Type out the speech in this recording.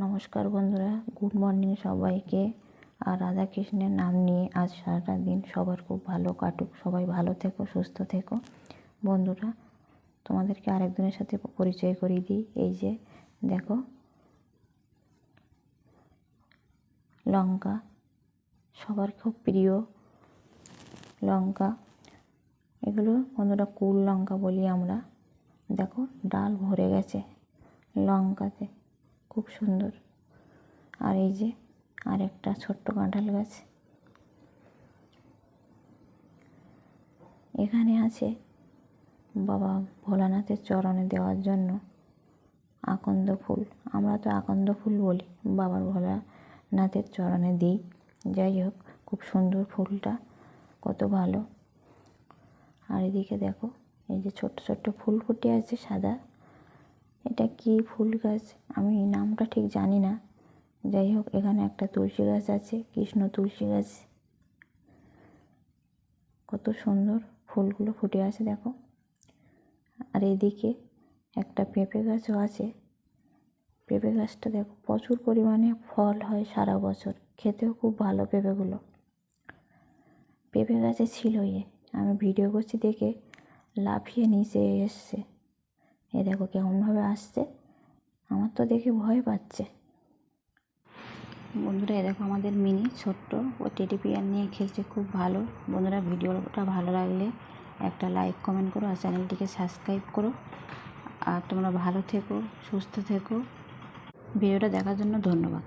নমস্কার বন্ধুরা, good morning সবাইকে। আর রাধাকৃষ্ণের নাম নিয়ে আজ সারাটা দিন সবার খুব ভালো কাটুক। সবাই ভালো থেকো, সুস্থ থেকো। বন্ধুরা, তোমাদেরকে আরেকজনের সাথে পরিচয় করিয়ে দিই। এই যে দেখো, লঙ্কা সবার খুব প্রিয় লঙ্কা। এগুলো বন্ধুরা কুল লঙ্কা বলি আমরা। দেখো ডাল ভরে গেছে লঙ্কাতে, খুব সুন্দর। আর এই যে আরেকটা ছোট্ট কাঁঠাল গাছ। এখানে আছে বাবা ভোলানাথের চরণে দেওয়ার জন্য আকন্দ ফুল। আমরা তো আকন্দ ফুল বলি, বাবার ভোলানাথের চরণে দিই। যাই হোক, খুব সুন্দর ফুলটা, কত ভালো। আর এদিকে দেখো, এই যে ছোট্ট ছোট্ট ফুল ফুটে আছে সাদা। এটা কি ফুল গাছ আমি নামটা ঠিক জানি না। যাই হোক, এখানে একটা তুলসী গাছ আছে, কৃষ্ণ তুলসী গাছ। কত সুন্দর ফুলগুলো ফুটে আছে দেখো। আর এদিকে একটা পেঁপে গাছও আছে। পেঁপে গাছটা দেখো, প্রচুর পরিমাণে ফল হয় সারা বছর, খেতেও খুব ভালো পেঁপেগুলো। পেঁপে গাছে ছিল আমি ভিডিও করছি দেখে লাফিয়ে নিচে এসছে। এ দেখো কেমনভাবে আসছে, আমার তো দেখে ভয় পাচ্ছে। বন্ধুরা, এ দেখো আমাদের মিনি ছোট্ট, ও টেডি বিয়ার নিয়ে খেলছে, খুব ভালো। বন্ধুরা, ভিডিওটা ভালো লাগলে একটা লাইক কমেন্ট করো আর চ্যানেলটিকে সাবস্ক্রাইব করো। আর তোমরা ভালো থেকো, সুস্থ থেকো। ভিডিওটা দেখার জন্য ধন্যবাদ।